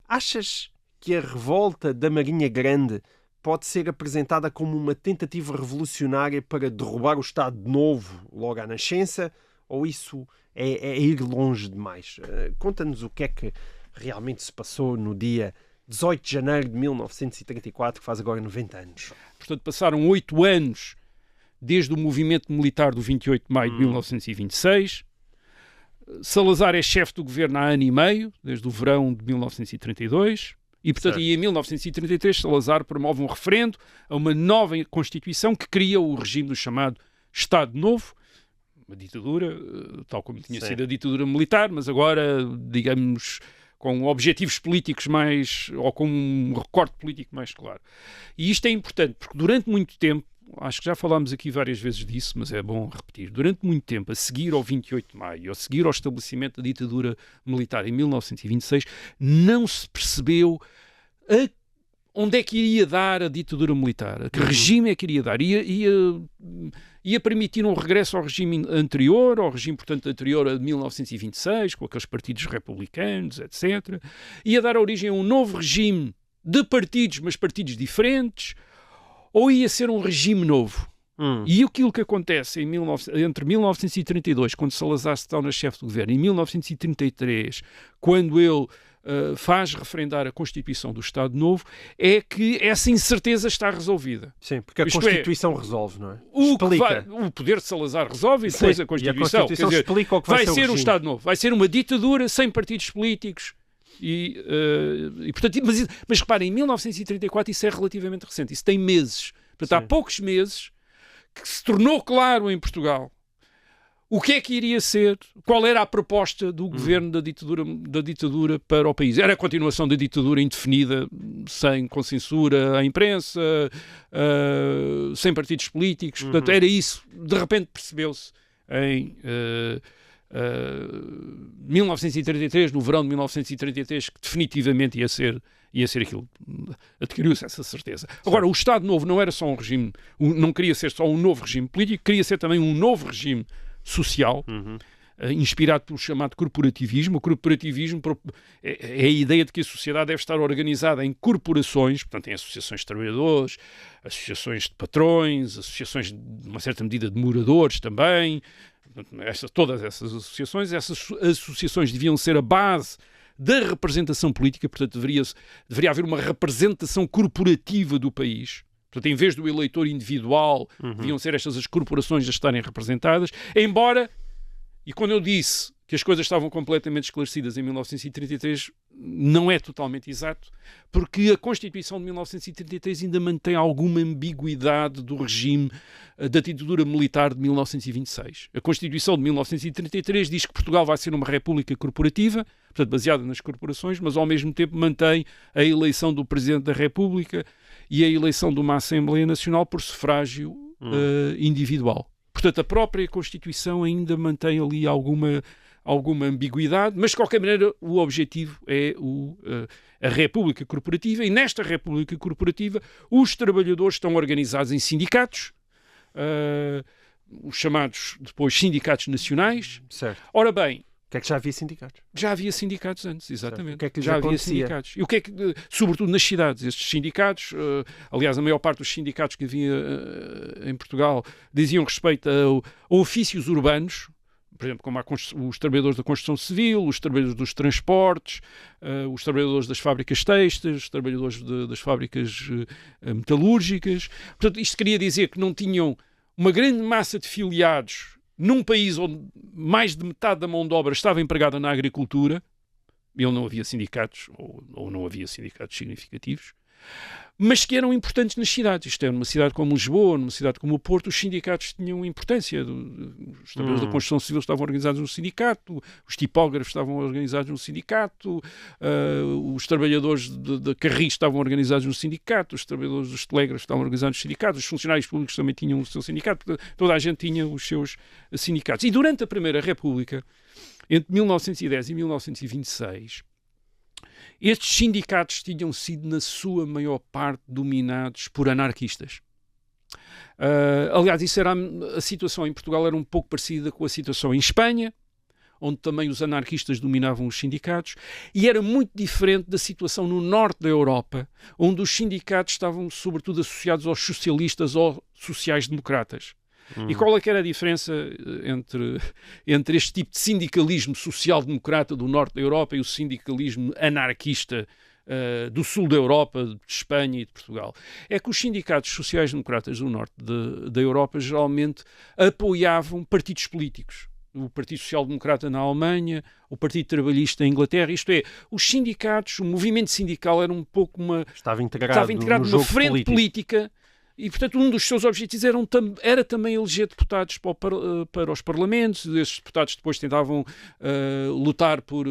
Achas que a revolta da Marinha Grande pode ser apresentada como uma tentativa revolucionária para derrubar o Estado Novo logo à nascença? Ou isso é ir longe demais? Conta-nos o que é que realmente se passou no dia 18 de janeiro de 1934, que faz agora 90 anos. Portanto, passaram 8 anos desde o movimento militar do 28 de maio de 1926. Salazar é chefe do governo há ano e meio, desde o verão de 1932. E, portanto, em 1933, Salazar promove um referendo a uma nova Constituição que cria o regime do chamado Estado Novo, uma ditadura, tal como tinha sido a ditadura militar, mas agora, digamos, com objetivos políticos mais, ou com um recorte político mais claro. E isto é importante, porque durante muito tempo, acho que já falámos aqui várias vezes disso, mas é bom repetir, durante muito tempo, a seguir ao 28 de maio, a seguir ao estabelecimento da ditadura militar em 1926, não se percebeu onde é que iria dar a ditadura militar, a que regime é que iria dar. Ia permitir um regresso ao regime anterior, ao regime, portanto, anterior a 1926, com aqueles partidos republicanos, etc. Ia dar origem a um novo regime de partidos, mas partidos diferentes, ou ia ser um regime novo. E aquilo que acontece entre 1932, quando Salazar se torna chefe do governo, e 1933, quando ele faz referendar a Constituição do Estado Novo, é que essa incerteza está resolvida. Sim, porque a Constituição resolve, não é? O poder de Salazar resolve e depois a Constituição. Quer dizer, explica o que vai ser um Estado Novo. Vai ser uma ditadura sem partidos políticos. Portanto, mas reparem, em 1934 isso é relativamente recente. Isso tem meses. Portanto, há poucos meses que se tornou claro em Portugal o que é que iria ser, qual era a proposta do governo da ditadura para o país. Era a continuação da ditadura indefinida, com censura à imprensa, sem partidos políticos. Portanto, era isso. De repente percebeu-se em 1933, no verão de 1933, que definitivamente ia ser aquilo. Adquiriu-se essa certeza. Agora, o Estado Novo não era só um regime, não queria ser só um novo regime político, queria ser também um novo regime social, inspirado pelo chamado corporativismo. O corporativismo é a ideia de que a sociedade deve estar organizada em corporações, portanto, em associações de trabalhadores, associações de patrões, associações de uma certa medida de moradores também. Todas essas associações deviam ser a base da representação política, portanto, deveria haver uma representação corporativa do país. Portanto, em vez do eleitor individual, deviam ser estas as corporações a estarem representadas, embora, e quando eu disse que as coisas estavam completamente esclarecidas em 1933, não é totalmente exato, porque a Constituição de 1933 ainda mantém alguma ambiguidade do regime da ditadura militar de 1926. A Constituição de 1933 diz que Portugal vai ser uma república corporativa, portanto, baseada nas corporações, mas ao mesmo tempo mantém a eleição do Presidente da República e a eleição de uma Assembleia Nacional por sufrágio individual. Portanto, a própria Constituição ainda mantém ali alguma ambiguidade, mas de qualquer maneira o objetivo é a República Corporativa, e nesta República Corporativa os trabalhadores estão organizados em sindicatos, os chamados depois sindicatos nacionais. Certo. Ora bem, o que é que já havia sindicatos? Já havia sindicatos antes, exatamente. O que é que já havia acontecia? Sindicatos. E o que é que, sobretudo nas cidades, estes sindicatos, aliás, a maior parte dos sindicatos que havia em Portugal diziam respeito a ofícios urbanos, por exemplo, como os trabalhadores da construção civil, os trabalhadores dos transportes, os trabalhadores das fábricas têxteis, os trabalhadores das fábricas metalúrgicas. Portanto, isto queria dizer que não tinham uma grande massa de filiados num país onde mais de metade da mão de obra estava empregada na agricultura, e onde não havia sindicatos, ou não havia sindicatos significativos, mas que eram importantes nas cidades. Isto é, numa cidade como Lisboa, numa cidade como o Porto, os sindicatos tinham importância. Os trabalhadores da construção civil estavam organizados no sindicato, os tipógrafos estavam organizados no sindicato, os trabalhadores de carris estavam organizados no sindicato, os trabalhadores dos telégrafos estavam organizados no sindicato, os funcionários públicos também tinham o seu sindicato, toda a gente tinha os seus sindicatos. E durante a Primeira República, entre 1910 e 1926, estes sindicatos tinham sido, na sua maior parte, dominados por anarquistas. Aliás, a situação em Portugal era um pouco parecida com a situação em Espanha, onde também os anarquistas dominavam os sindicatos, e era muito diferente da situação no norte da Europa, onde os sindicatos estavam sobretudo associados aos socialistas ou sociais-democratas. E qual é que era a diferença entre este tipo de sindicalismo social-democrata do norte da Europa e o sindicalismo anarquista do sul da Europa, de Espanha e de Portugal? É que os sindicatos sociais-democratas do norte da Europa geralmente apoiavam partidos políticos. O Partido Social Democrata na Alemanha, o Partido Trabalhista em Inglaterra, isto é, os sindicatos, o movimento sindical era um pouco Estava integrado numa frente política. E, portanto, um dos seus objetivos era também eleger deputados para os parlamentos. Esses deputados depois tentavam lutar por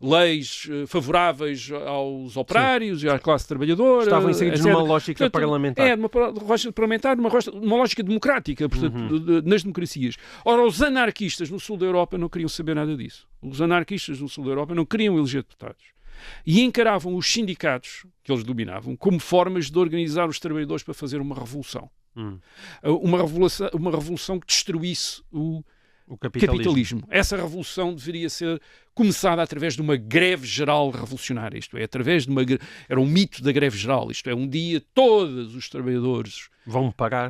leis favoráveis aos operários e à classe trabalhadora. Estavam inseridos numa lógica parlamentar. Numa lógica parlamentar, numa lógica democrática, portanto, nas democracias. Ora, os anarquistas no sul da Europa não queriam saber nada disso. Os anarquistas no sul da Europa não queriam eleger deputados. E encaravam os sindicatos, que eles dominavam, como formas de organizar os trabalhadores para fazer uma revolução. Uma revolução que destruísse o capitalismo. Essa revolução deveria ser começada através de uma greve geral revolucionária, isto é, através de era um mito da greve geral, isto é, um dia todos os trabalhadores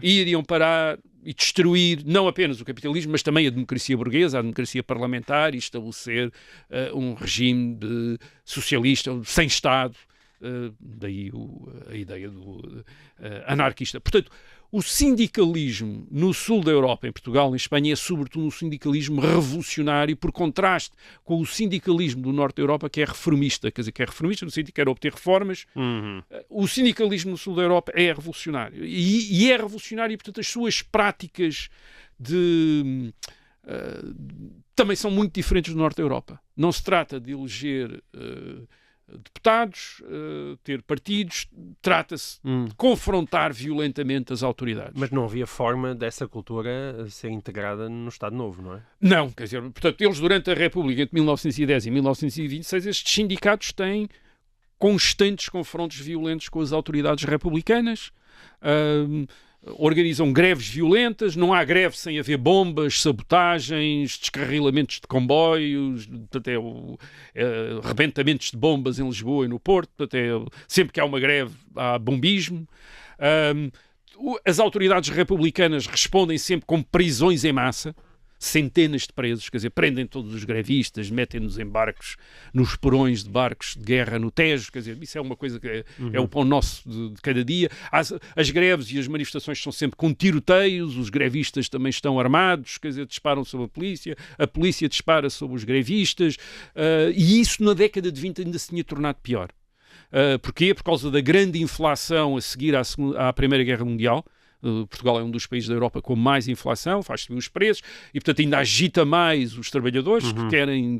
iriam parar e destruir não apenas o capitalismo, mas também a democracia burguesa, a democracia parlamentar, e estabelecer um regime socialista, sem Estado, daí a ideia do anarquista. Portanto, o sindicalismo no sul da Europa, em Portugal, em Espanha, é sobretudo um sindicalismo revolucionário, por contraste com o sindicalismo do norte da Europa, que é reformista. Quer dizer, que é reformista no sentido que quer obter reformas. O sindicalismo no sul da Europa é revolucionário. E é revolucionário, e, portanto, as suas práticas também são muito diferentes do norte da Europa. Não se trata de eleger deputados, ter partidos, trata-se de confrontar violentamente as autoridades. Mas não havia forma dessa cultura ser integrada no Estado Novo, não é? Não, quer dizer, portanto, eles durante a República, entre 1910 e 1926, estes sindicatos têm constantes confrontos violentos com as autoridades republicanas, organizam greves violentas, não há greve sem haver bombas, sabotagens, descarrilamentos de comboios, até rebentamentos de bombas em Lisboa e no Porto, até sempre que há uma greve há bombismo. As autoridades republicanas respondem sempre com prisões em massa, centenas de presos, quer dizer, prendem todos os grevistas, metem-nos em barcos, nos porões de barcos de guerra no Tejo, quer dizer, isso é uma coisa que é o pão nosso de cada dia. As greves e as manifestações são sempre com tiroteios, os grevistas também estão armados, quer dizer, disparam sobre a polícia dispara sobre os grevistas, e isso na década de 20 ainda se tinha tornado pior. Porquê? Por causa da grande inflação a seguir à Primeira Guerra Mundial. Portugal é um dos países da Europa com mais inflação, faz subir os preços e, portanto, ainda agita mais os trabalhadores que querem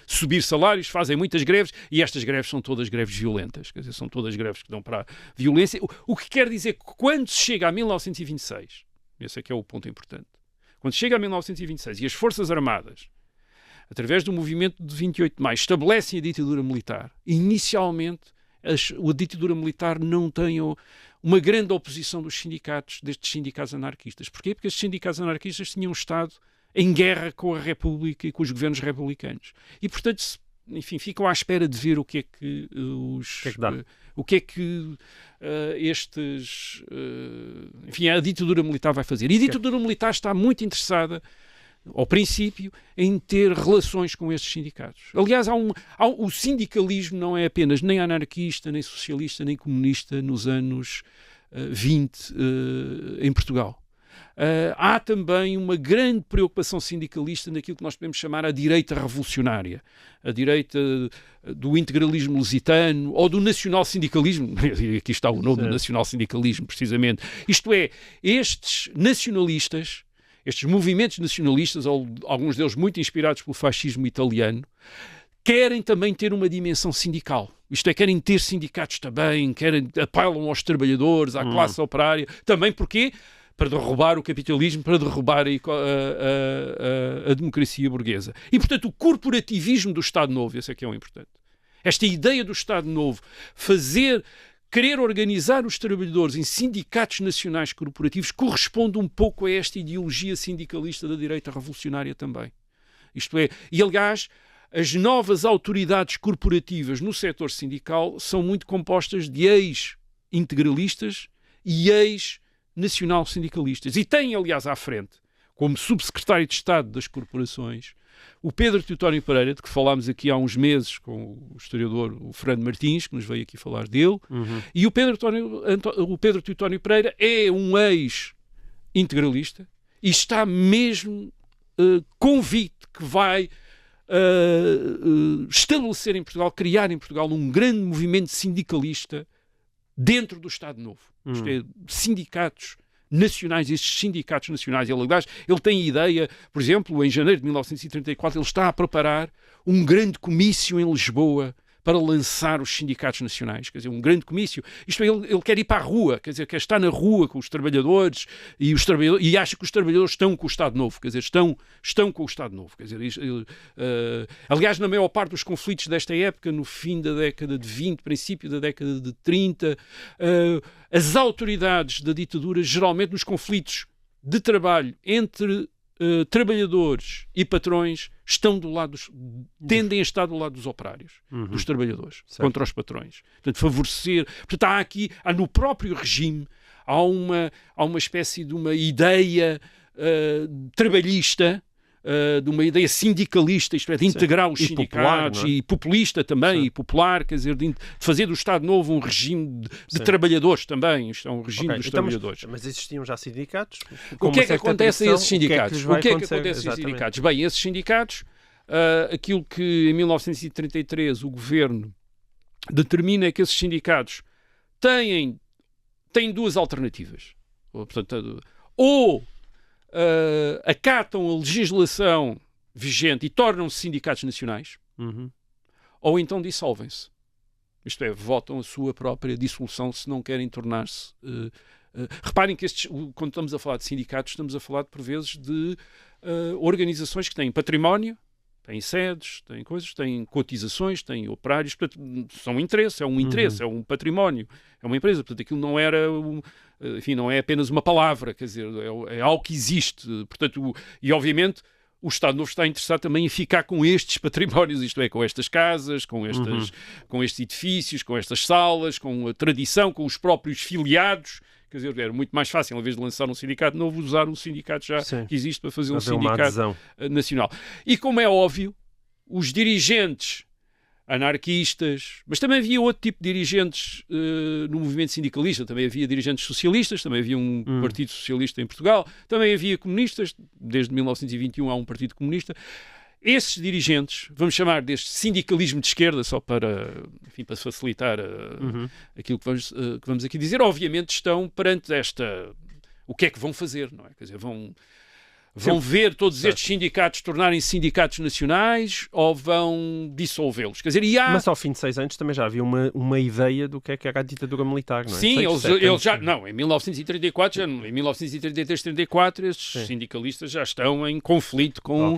subir salários, fazem muitas greves, e estas greves são todas greves violentas, quer dizer, são todas greves que dão para a violência. O que quer dizer que quando se chega a 1926, esse é que é o ponto importante, quando se chega a 1926 e as Forças Armadas, através do movimento de 28 de maio, estabelecem a ditadura militar, inicialmente a ditadura militar não tem uma grande oposição dos sindicatos, destes sindicatos anarquistas. Porquê? Porque estes sindicatos anarquistas tinham estado em guerra com a República e com os governos republicanos. E, portanto, enfim, ficam à espera de ver o que é que a ditadura militar vai fazer. E a ditadura militar está muito interessada, ao princípio, em ter relações com estes sindicatos. Aliás, o sindicalismo não é apenas nem anarquista, nem socialista, nem comunista nos anos 20 em Portugal. Há também uma grande preocupação sindicalista naquilo que nós podemos chamar a direita revolucionária, a direita do integralismo lusitano ou do nacional-sindicalismo. Aqui está o nome do nacional-sindicalismo, precisamente. Isto é, estes nacionalistas, estes movimentos nacionalistas, alguns deles muito inspirados pelo fascismo italiano, querem também ter uma dimensão sindical. Isto é, querem ter sindicatos também, apelam aos trabalhadores, à classe operária. Também porquê? Para derrubar o capitalismo, para derrubar a democracia burguesa. E, portanto, o corporativismo do Estado Novo, esse é que é o importante. Esta ideia do Estado Novo, querer organizar os trabalhadores em sindicatos nacionais corporativos, corresponde um pouco a esta ideologia sindicalista da direita revolucionária também. Isto é, e aliás, as novas autoridades corporativas no setor sindical são muito compostas de ex-integralistas e ex-nacional-sindicalistas. E têm, aliás, à frente, como subsecretário de Estado das Corporações, o Pedro Teutónio Pereira, de que falámos aqui há uns meses com o historiador o Fernando Martins, que nos veio aqui falar dele, e o Pedro Teutónio Pereira é um ex-integralista e está mesmo convicto que vai estabelecer em Portugal, criar em Portugal um grande movimento sindicalista dentro do Estado Novo. Isto é, sindicatos nacionais, estes sindicatos nacionais. Ele tem ideia, por exemplo, em janeiro de 1934, ele está a preparar um grande comício em Lisboa para lançar os sindicatos nacionais, quer dizer, um grande comício. Isto é, ele quer ir para a rua, quer dizer, quer estar na rua com os trabalhadores e acha que os trabalhadores estão com o Estado Novo, quer dizer, estão com o Estado Novo. Quer dizer, aliás, na maior parte dos conflitos desta época, no fim da década de 20, princípio da década de 30, as autoridades da ditadura, geralmente nos conflitos de trabalho entre trabalhadores e patrões, tendem a estar do lado dos operários, dos trabalhadores, certo, contra os patrões. Portanto, favorecer. Portanto, há no próprio regime, há uma espécie de uma ideia trabalhista, de uma ideia sindicalista, isto é, de integrar os sindicatos, popular, e populista também, e popular, quer dizer, de fazer do Estado Novo um regime de trabalhadores também. Isto é um regime dos trabalhadores. Mas existiam já sindicatos? O que é que acontece a esses sindicatos? O que é que acontece a esses sindicatos? Bem, esses sindicatos, aquilo que em 1933 o governo determina é que esses sindicatos têm duas alternativas. Portanto, ou acatam a legislação vigente e tornam-se sindicatos nacionais, ou então dissolvem-se. Isto é, votam a sua própria dissolução se não querem tornar-se... reparem que quando estamos a falar de sindicatos, estamos a falar, por vezes, de organizações que têm património, têm sedes, têm coisas, têm cotizações, têm operários, portanto, são interesses, é um património, é uma empresa, portanto, aquilo não era... enfim, não é apenas uma palavra, quer dizer, é algo que existe, portanto, e obviamente o Estado Novo está interessado também em ficar com estes patrimónios, isto é, com estas casas, com estes edifícios, com estas salas, com a tradição, com os próprios filiados. Quer dizer, era muito mais fácil, em vez de lançar um sindicato novo, usar um sindicato já que existe para fazer um sindicato nacional. E como é óbvio, os dirigentes anarquistas, mas também havia outro tipo de dirigentes no movimento sindicalista, também havia dirigentes socialistas, também havia um partido socialista em Portugal, também havia comunistas, desde 1921 há um partido comunista. Esses dirigentes, vamos chamar deste sindicalismo de esquerda, só para facilitar aquilo que vamos aqui dizer, obviamente estão perante o que é que vão fazer, não é? Quer dizer, vão ver todos estes sindicatos tornarem-se sindicatos nacionais ou vão dissolvê-los? Quer dizer, Mas ao fim de 6 anos também já havia uma ideia do que era a ditadura militar, não é? Sim, eles já... Não, em 1934, em 1933, 34, estes sindicalistas já estão em conflito com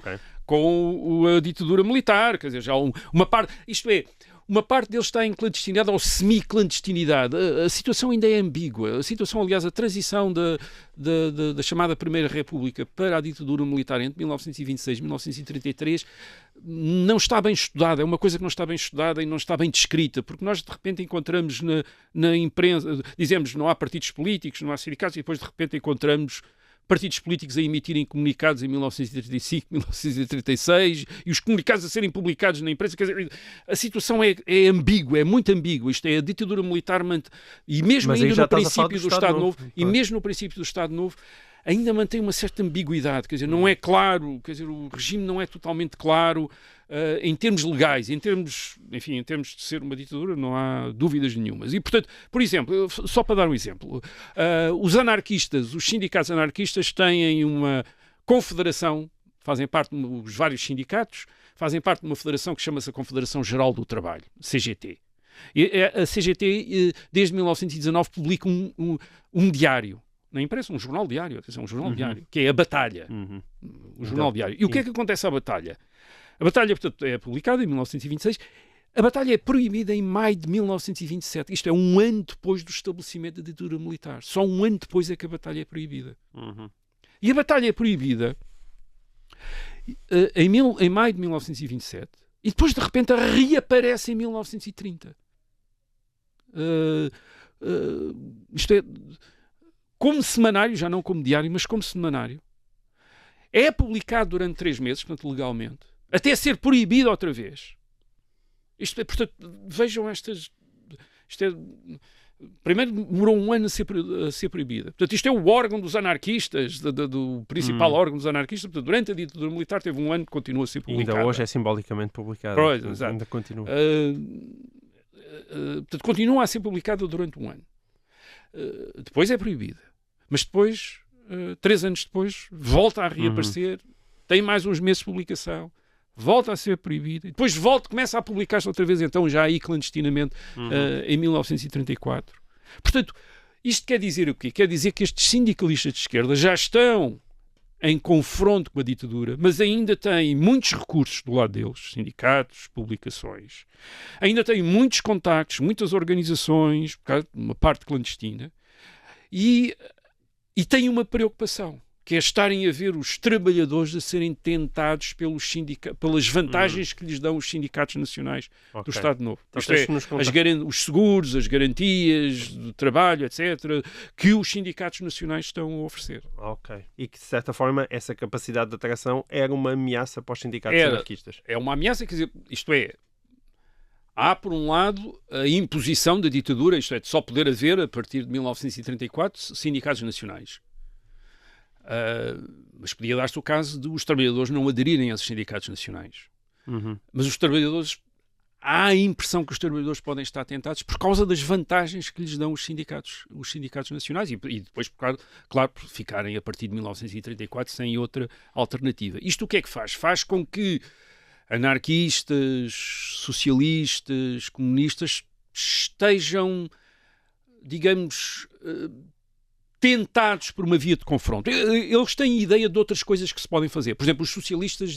a ditadura militar. Quer dizer, já uma parte... Isto é... Uma parte deles está em clandestinidade ou semi-clandestinidade. A situação ainda é ambígua. A situação, aliás, a transição da chamada Primeira República para a ditadura militar entre 1926 e 1933 não está bem estudada. É uma coisa que não está bem estudada e não está bem descrita, porque nós, de repente, encontramos na imprensa, dizemos, não há partidos políticos, não há sindicatos, e depois, de repente, encontramos partidos políticos a emitirem comunicados em 1935, 1936 e os comunicados a serem publicados na imprensa. Quer dizer, a situação é ambígua, é muito ambígua. Isto é, a ditadura militar e mesmo ainda no princípio do Estado Novo, e mesmo no princípio do Estado Novo, ainda mantém uma certa ambiguidade, quer dizer, não é claro, quer dizer, o regime não é totalmente claro em termos legais, em termos de ser uma ditadura, não há dúvidas nenhumas. E, portanto, por exemplo, só para dar um exemplo, os sindicatos anarquistas têm uma confederação, fazem parte dos vários sindicatos, fazem parte de uma federação que chama-se a Confederação Geral do Trabalho, CGT. E a CGT, desde 1919, publica um diário, na imprensa, um jornal diário, atenção, um jornal diário, que é a Batalha. O jornal diário. E o que é que acontece à Batalha? A Batalha, portanto, é publicada em 1926. A Batalha é proibida em maio de 1927. Isto é um ano depois do estabelecimento da ditadura militar. Só um ano depois é que a Batalha é proibida. E a Batalha é proibida em maio de 1927, e depois de repente reaparece em 1930. Isto é, como semanário, já não como diário, mas como semanário. É publicado durante 3 meses, portanto, legalmente, até ser proibido outra vez. Isto é, portanto, vejam estas... Isto é, primeiro demorou 1 ano a ser proibida. Portanto, isto é o órgão dos anarquistas, do principal órgão dos anarquistas. Portanto, durante a ditadura militar teve 1 ano que continua a ser publicada. Ainda hoje é simbolicamente publicada. Pois, ainda continua. Portanto, continua a ser publicada durante 1 ano. Depois é proibida. Mas depois, 3 anos depois, volta a reaparecer, tem mais uns meses de publicação, volta a ser proibida, e depois começa a publicar-se outra vez, então já aí clandestinamente, em 1934. Portanto, isto quer dizer o quê? Quer dizer que estes sindicalistas de esquerda já estão em confronto com a ditadura, mas ainda têm muitos recursos do lado deles, sindicatos, publicações, ainda têm muitos contactos, muitas organizações, uma parte clandestina, e têm uma preocupação, que é estarem a ver os trabalhadores a serem tentados pelas vantagens que lhes dão os sindicatos nacionais do Estado Novo. Isto é, os seguros, as garantias do trabalho, etc., que os sindicatos nacionais estão a oferecer. Ok. E que, de certa forma, essa capacidade de atração era uma ameaça para os sindicatos anarquistas. É uma ameaça, quer dizer, isto é, há, por um lado, a imposição da ditadura, isto é, de só poder haver, a partir de 1934, sindicatos nacionais. Mas podia dar-se o caso de os trabalhadores não aderirem aos sindicatos nacionais. Mas os trabalhadores, há a impressão que os trabalhadores podem estar tentados por causa das vantagens que lhes dão os sindicatos nacionais e depois, claro, por ficarem a partir de 1934 sem outra alternativa. Isto o que é que faz? Faz com que anarquistas, socialistas, comunistas estejam, digamos, tentados por uma via de confronto. Eles têm ideia de outras coisas que se podem fazer. Por exemplo, os socialistas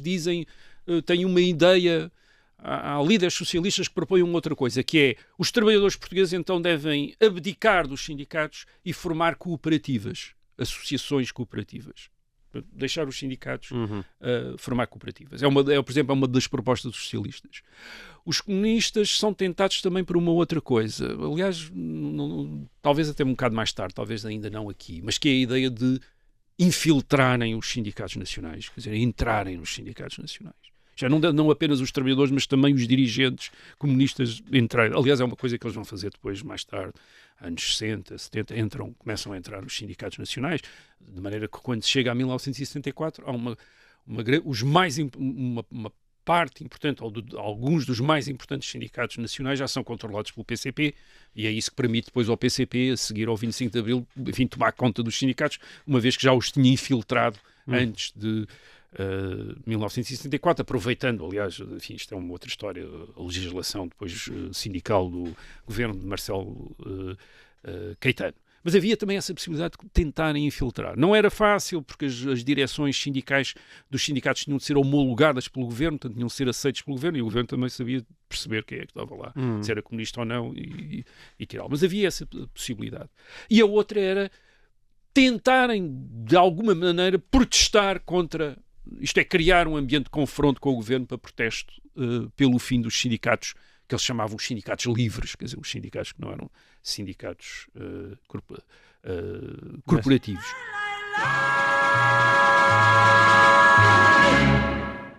têm uma ideia, há líderes socialistas que propõem uma outra coisa, que é, os trabalhadores portugueses então devem abdicar dos sindicatos e formar cooperativas, associações cooperativas. Deixar os sindicatos formar cooperativas. Por exemplo, é uma das propostas dos socialistas. Os comunistas são tentados também por uma outra coisa. Aliás, talvez até um bocado mais tarde, talvez ainda não aqui, mas que é a ideia de infiltrarem os sindicatos nacionais, quer dizer, entrarem nos sindicatos nacionais. Já não apenas os trabalhadores, mas também os dirigentes comunistas entrarem. Aliás, é uma coisa que eles vão fazer depois, mais tarde, anos 60, 70, começam a entrar nos sindicatos nacionais, de maneira que quando se chega a 1974, há uma parte importante, ou alguns dos mais importantes sindicatos nacionais já são controlados pelo PCP, e é isso que permite depois ao PCP, a seguir ao 25 de Abril, enfim, tomar conta dos sindicatos, uma vez que já os tinha infiltrado antes de 1974, aproveitando, aliás, enfim, isto é uma outra história, a legislação depois sindical do governo de Marcelo Caetano. Mas havia também essa possibilidade de tentarem infiltrar. Não era fácil, porque as direções sindicais dos sindicatos tinham de ser homologadas pelo governo, portanto, tinham de ser aceitos pelo governo, e o governo também sabia perceber quem é que estava lá, se era comunista ou não, e tirá-lo. Mas havia essa possibilidade. E a outra era tentarem, de alguma maneira, protestar contra, isto é, criar um ambiente de confronto com o governo para protesto pelo fim dos sindicatos, que eles chamavam os sindicatos livres, quer dizer, os sindicatos que não eram sindicatos corporativos.